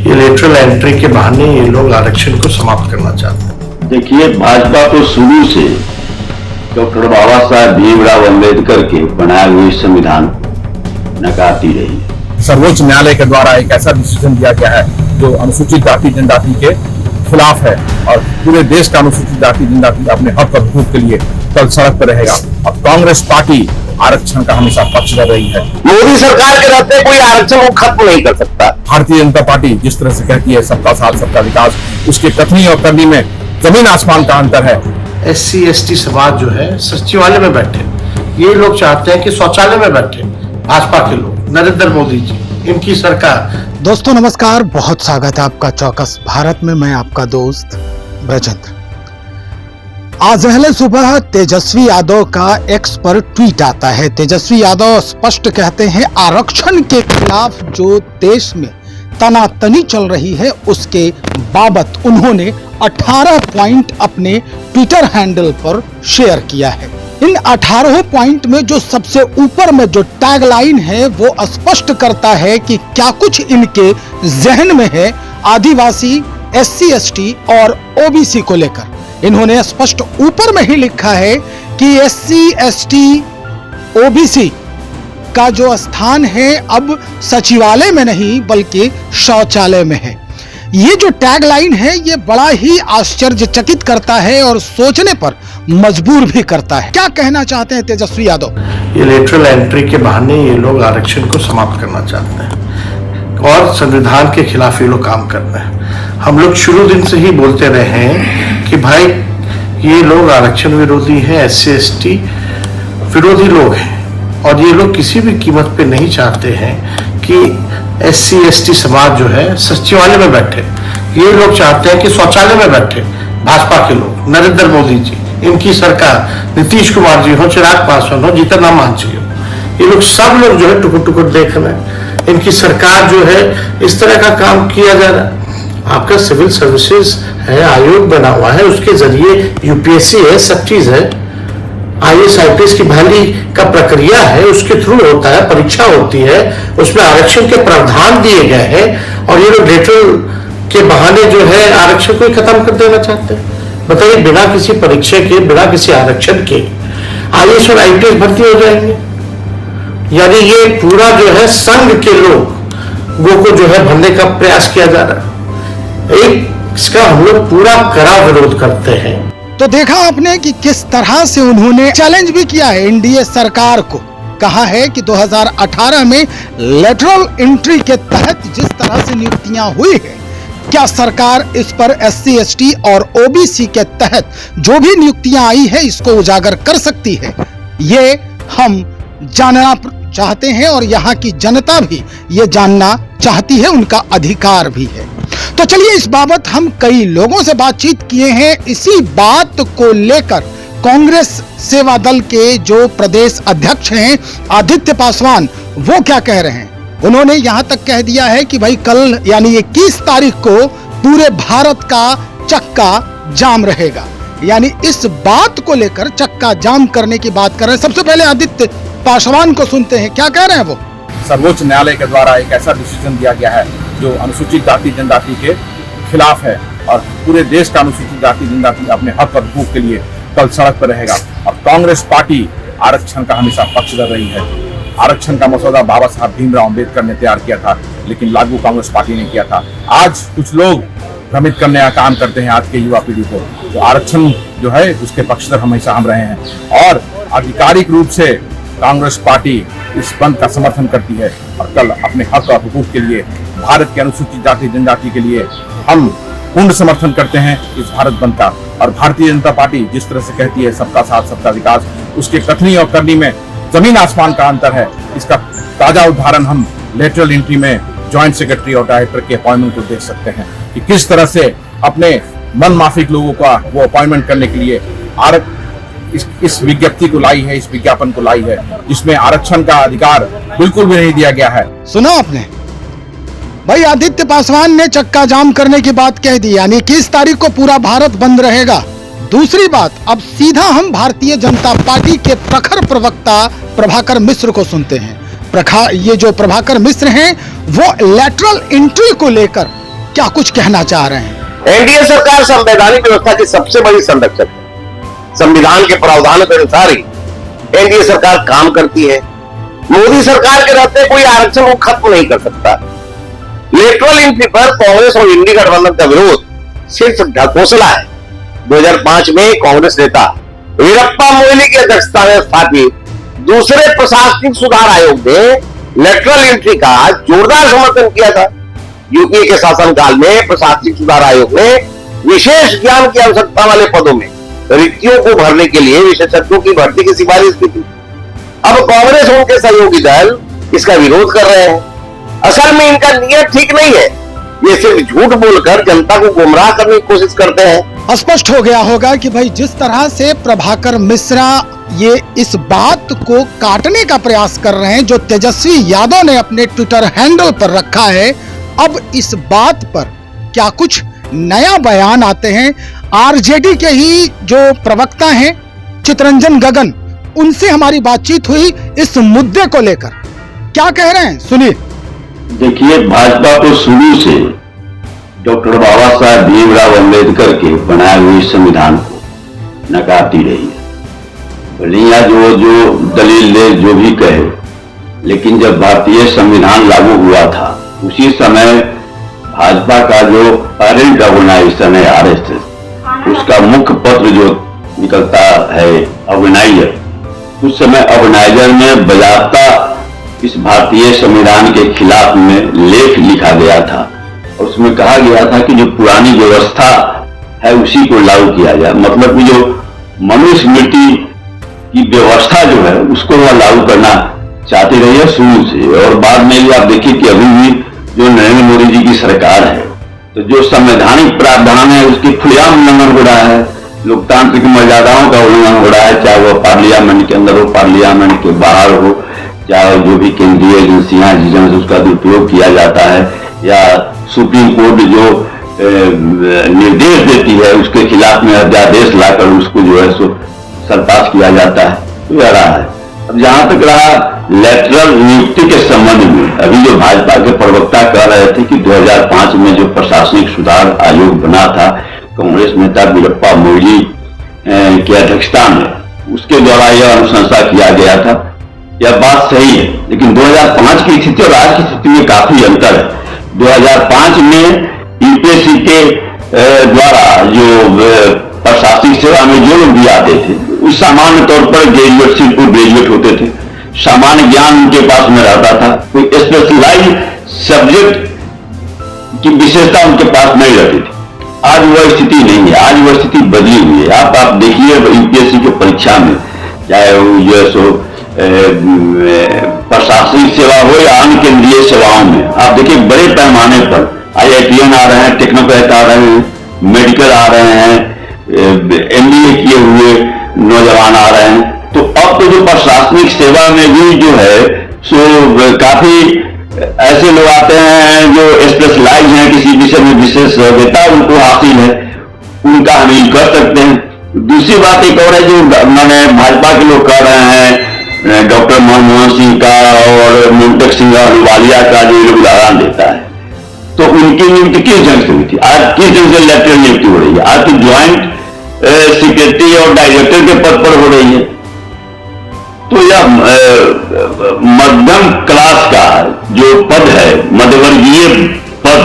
ये lateral entry के बहाने ये लोग आरक्षण को समाप्त करना चाहते हैं। देखिए, भाजपा तो शुरू से डॉक्टर बाबा साहब भीमराव अंबेडकर के बनाए हुए संविधान नकारती रही है। सर्वोच्च न्यायालय के द्वारा एक ऐसा डिसीजन दिया गया है जो अनुसूचित जाति जनजाति के खिलाफ है और पूरे देश का अनुसूचित जाति जनजाति अपने हक और हुकूक के लिए कल सड़क पर रहेगा। अब कांग्रेस पार्टी आरक्षण का हमेशा पक्षधर रही है। मोदी सरकार के रहते कोई आरक्षण को खत्म नहीं कर सकता। भारतीय जनता पार्टी जिस तरह से कहती है सबका साथ सबका विकास, उसके कथनी और करनी में जमीन आसमान का अंतर है। SC ST समाज जो है सचिवालय में बैठे, ये लोग चाहते हैं कि शौचालय में बैठे भाजपा के लोग, नरेंद्र मोदी जी, इनकी सरकार। दोस्तों नमस्कार, बहुत स्वागत है आपका चौकस भारत में। मैं आपका दोस्त ब्रजेंद्र। आज पहले सुबह तेजस्वी यादव का एक्स पर ट्वीट आता है। तेजस्वी यादव स्पष्ट कहते हैं आरक्षण के खिलाफ जो देश में तनातनी चल रही है उसके बाबत उन्होंने 18 पॉइंट अपने ट्विटर हैंडल पर शेयर किया है। इन 18 पॉइंट में जो सबसे ऊपर में जो टैगलाइन है वो स्पष्ट करता है कि क्या कुछ इनके जहन में है आदिवासी, SC ST और OBC को लेकर। इन्होंने स्पष्ट ऊपर में ही लिखा है कि SC ST OBC का जो स्थान है अब सचिवालय में नहीं बल्कि शौचालय में है। ये जो टैगलाइन है ये बड़ा ही आश्चर्यचकित करता है और सोचने पर मजबूर भी करता है। क्या कहना चाहते हैं तेजस्वी यादव? ये लेटरल एंट्री के बहाने ये लोग आरक्षण को समाप्त करना चाहते हैं और संविधान के खिलाफ ये लोग काम कर रहे हैं। हम लोग शुरू दिन से ही बोलते रहे हैं कि भाई ये लोग आरक्षण विरोधी हैं, SC ST विरोधी लोग हैं और ये लोग किसी भी कीमत पे नहीं चाहते हैं कि SC ST समाज जो है सचिवालय में बैठे। ये लोग चाहते हैं कि शौचालय में बैठे भाजपा के लोग, नरेंद्र मोदी जी, इनकी सरकार, नीतीश कुमार जी हो, चिराग पासवान हो, जीतन राम मांझी हो, ये लोग सब लोग जो है टुकुर टुकुर देख रहे हैं। इनकी सरकार जो है इस तरह का काम किया जा रहा है। आपका सिविल सर्विसेज है, आयोग बना हुआ है, उसके जरिए UPSC है, सब चीज है, IAS IPS की बहाली का प्रक्रिया है, उसके थ्रू होता है, परीक्षा होती है, उसमें आरक्षण के प्रावधान दिए गए हैं और ये लोग लेटरल के बहाने जो है आरक्षण को ही खत्म कर देना चाहते हैं। बताइए, बिना किसी परीक्षा के, बिना किसी आरक्षण के IAS और IPS भर्ती हो जाएंगे? यानी ये पूरा जो है संघ के लोगों को जो है भरने का प्रयास किया जा रहा है। इसका हम लोग पूरा कड़ा विरोध करते हैं। तो देखा आपने कि किस तरह से उन्होंने चैलेंज भी किया है एनडीए सरकार को। कहा है कि 2018 में लेटरल एंट्री के तहत जिस तरह से नियुक्तियां हुई है, क्या सरकार इस पर SC ST और OBC के तहत जो भी नियुक्तियां आई है इसको उजागर कर सकती है? ये हम जानना चाहते हैं और यहाँ की जनता भी ये जानना चाहती है, उनका अधिकार भी है। तो चलिए, इस बाबत हम कई लोगों से बातचीत किए हैं। इसी बात को लेकर कांग्रेस सेवा दल के जो प्रदेश अध्यक्ष हैं आदित्य पासवान, वो क्या कह रहे हैं? उन्होंने यहां तक कह दिया है कि भाई कल यानी 21 तारीख को पूरे भारत का चक्का जाम रहेगा। यानी इस बात को लेकर चक्का जाम करने की बात कर रहे हैं। सबसे पहले आदित्य पासवान को सुनते हैं, क्या कह रहे हैं वो? सर्वोच्च न्यायालय के द्वारा एक ऐसा डिसीजन दिया गया है जो अनुसूचित जाति जनजाति के खिलाफ है और पूरे देश का अनुसूचित जाति जनजाति अपने हक और हुकूक के लिए कल सड़क पर रहेगा। और कांग्रेस पार्टी आरक्षण का हमेशा पक्षधर रही है। आरक्षण का मसौदा बाबा साहब भीमराव अंबेडकर ने तैयार किया था, लेकिन लागू कांग्रेस पार्टी ने किया था। आज कुछ लोग भ्रमित करने का काम करते हैं आज के युवा पीढ़ी को। तो आरक्षण जो है उसके पक्षधर हमेशा हम रहे हैं और आधिकारिक रूप से कांग्रेस पार्टी इस बंद का समर्थन करती है और कल अपने हक और हुकूक के लिए, भारत के अनुसूचित जाति जनजाति के लिए हम पूर्ण समर्थन करते हैं इस भारत बंद का। और भारतीय जनता पार्टी जिस तरह से कहती है सबका साथ सबका विकास, उसके कथनी और करनी में जमीन आसमान का अंतर है। इसका ताजा उदाहरण हम लेटरल एंट्री में ज्वाइंट सेक्रेटरी और डायरेक्टर के अपॉइंटमेंट को देख सकते हैं कि किस तरह से अपने मन माफिक लोगों का वो अपॉइंटमेंट करने के लिए इस विज्ञप्ति को लाई है, इस विज्ञापन को लाई है, जिसमें आरक्षण का अधिकार बिल्कुल भी नहीं दिया गया है। सुना आपने भाई, आदित्य पासवान ने चक्का जाम करने की बात कह दी, यानी 21 तारीख को पूरा भारत बंद रहेगा। दूसरी बात, अब सीधा हम भारतीय जनता पार्टी के प्रखर प्रवक्ता प्रभाकर मिश्र को सुनते हैं। ये जो प्रभाकर मिश्र हैं वो लेटरल एंट्री को लेकर क्या कुछ कहना चाह रहे हैं। एनडीए सरकार संवैधानिक व्यवस्था की सबसे बड़ी संरक्षक है। संविधान के प्रावधानों के अनुसार ही एनडीए सरकार काम करती है। मोदी सरकार के रहते कोई आरक्षण को खत्म नहीं कर सकता। लेटरल एंट्री पर कांग्रेस और इंडी गठबंधन का विरोध सिर्फ ढकोसला है। 2005 में कांग्रेस नेता वीरप्पा मोइली की अध्यक्षता में स्थापित दूसरे प्रशासनिक सुधार आयोग ने लेटरल एंट्री का जोरदार समर्थन किया था। यूपीए के शासनकाल में प्रशासनिक सुधार आयोग ने विशेष ज्ञान की आवश्यकता वाले पदों में रिक्तियों को भरने के लिए विशेषज्ञों की भर्ती की सिफारिश की थी। अब कांग्रेस और उनके सहयोगी दल इसका विरोध कर रहे हैं। असल में इनका नियत ठीक नहीं है। ये सिर्फ झूठ बोलकर जनता को गुमराह करने की कोशिश करते हैं। स्पष्ट हो गया होगा कि भाई जिस तरह से प्रभाकर मिश्रा ये इस बात को काटने का प्रयास कर रहे हैं जो तेजस्वी यादव ने अपने ट्विटर हैंडल पर रखा है, अब इस बात पर क्या कुछ नया बयान आते हैं। आरजेडी के ही जो प्रवक्ता हैं चितरंजन गगन, उनसे हमारी बातचीत हुई इस मुद्दे को लेकर। क्या कह रहे हैं सुनिए। देखिए, भाजपा तो शुरू से डॉक्टर बाबा साहब भीमराव अंबेडकर के बनाए हुए संविधान को नकारती रही है। भले जो दलील ले जो भी कहे, लेकिन जब भारतीय संविधान लागू हुआ था उसी समय भाजपा का जो पेरेंट ऑर्गेनाइजेशन है आरएसएस, उसका मुख्य पत्र जो निकलता है ऑर्गेनाइजर, उस समय ऑर्गेनाइजर में बजाता इस भारतीय संविधान के खिलाफ में लेख लिखा गया था। और उसमें कहा गया था कि जो पुरानी व्यवस्था है उसी को लागू किया जाए। मतलब कि जो मनुस्मृति की व्यवस्था जो है उसको वह लागू करना चाहते रहे शुरू से। और बाद में भी आप देखिए कि अभी भी जो नरेंद्र मोदी जी की सरकार है, तो जो संवैधानिक प्रावधान है उसकी खुलेआम उल्लंघन हो रहा है। लोकतांत्रिक मर्यादाओं का उल्लंघन हो रहा है, चाहे वह पार्लियामेंट के अंदर हो, पार्लियामेंट के बाहर हो, चाहे जो भी केंद्रीय एजेंसियां जिसमें उसका दुरुपयोग किया जाता है, या सुप्रीम कोर्ट जो निर्देश देती है उसके खिलाफ में अध्यादेश लाकर उसको जो है सो सरपास किया जाता है, तो यह रहा है। अब जहां तक रहा लेटरल नियुक्ति के संबंध में, अभी जो भाजपा के प्रवक्ता कह रहे थे कि 2005 में जो प्रशासनिक सुधार आयोग बना था कांग्रेस नेता वीरप्पा मोइली की अध्यक्षता में, उसके द्वारा यह अनुशंसा किया गया था, यह बात सही है। लेकिन 2005 की स्थिति और आज की स्थिति में काफी अंतर है। 2005 में यूपीएससी के द्वारा जो प्रशासनिक सेवा में जो लोग भी आते थे उस सामान्य तौर पर ग्रेजुएट से ग्रेजुएट होते थे, सामान्य ज्ञान उनके पास में रहता था, कोई स्पेशलाइज सब्जेक्ट की विशेषता उनके पास नहीं रहती थी। आज वह स्थिति नहीं है, आज वह स्थिति बदली हुई है। आप देखिए यूपीएससी की परीक्षा में, चाहे वो जो सो प्रशासनिक सेवा हो या अन्य केंद्रीय सेवाओं में, आप देखिए बड़े पैमाने पर IITian आ रहे हैं, टेक्नोक्रेट आ रहे हैं, मेडिकल आ रहे हैं, MBA किए हुए नौजवान आ रहे हैं। तो अब तो जो प्रशासनिक सेवा में भी जो है सो काफी ऐसे लोग आते हैं जो स्पेशलाइज हैं, किसी विषय में विशेष योग्यता उनको हासिल है, उनका हम कर सकते हैं। दूसरी बात एक और है जो मैंने भाजपा के लोग कह रहे हैं, डॉक्टर मनमोहन सिंह का और मुंतक सिंह अहलूवालिया का जो लोग उदाहरण देता है, तो उनकी नियुक्ति किस ढंग से हुई थी, आज किस ढंग से लेटरल नियुक्ति हो रही है? आज तो ज्वाइंट सेक्रेटरी और डायरेक्टर के पद पर हो रही है। तो यह मध्यम क्लास का जो पद है, मध्यवर्गीय पद,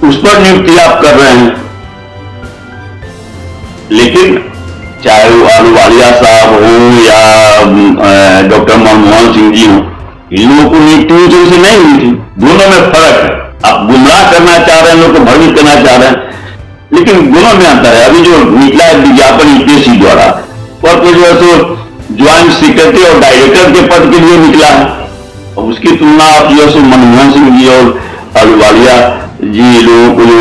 उस पर नियुक्ति आप कर रहे हैं। लेकिन चाहे वो अहलूवालिया साहब हो या डॉक्टर मनमोहन सिंह जी हो, इन लोगों को नियुक्ति उस ढंग से नहीं हुई थी। दोनों में फर्क है। आप गुमराह करना चाह रहे हैं, लोगों को भ्रमित करना चाह रहे हैं, लेकिन दोनों में अंतर है। अभी जो निकला है विज्ञापन यूपीएससी द्वारा, और जो है तो ज्वाइंट सेक्रेटरी और डायरेक्टर के पद के लिए निकला है, और उसकी तुलना आप जो है मनमोहन सिंह जी और अहलूवालिया जी लोगों को जो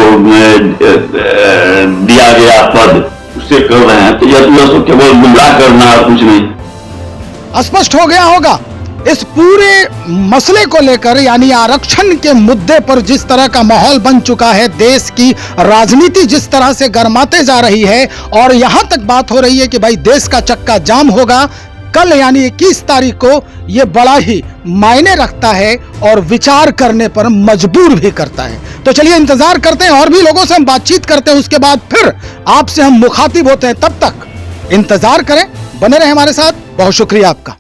दिया गया पद उससे कर रहे हैं, तो यह केवल गुमराह करना और कुछ नहीं। स्पष्ट हो गया होगा इस पूरे मसले को लेकर, यानी आरक्षण के मुद्दे पर जिस तरह का माहौल बन चुका है, देश की राजनीति जिस तरह से गरमाते जा रही है, और यहां तक बात हो रही है कि भाई देश का चक्का जाम होगा। कल यानी 21 तारीख को यह बड़ा ही मायने रखता है और विचार करने पर मजबूर भी करता है। तो चलिए इंतजार करते हैं, और भी लोगों से हम बातचीत करते हैं, उसके बाद फिर आपसे हम मुखातिब होते हैं। तब तक इंतजार करें, बने रहे हमारे साथ। बहुत शुक्रिया आपका।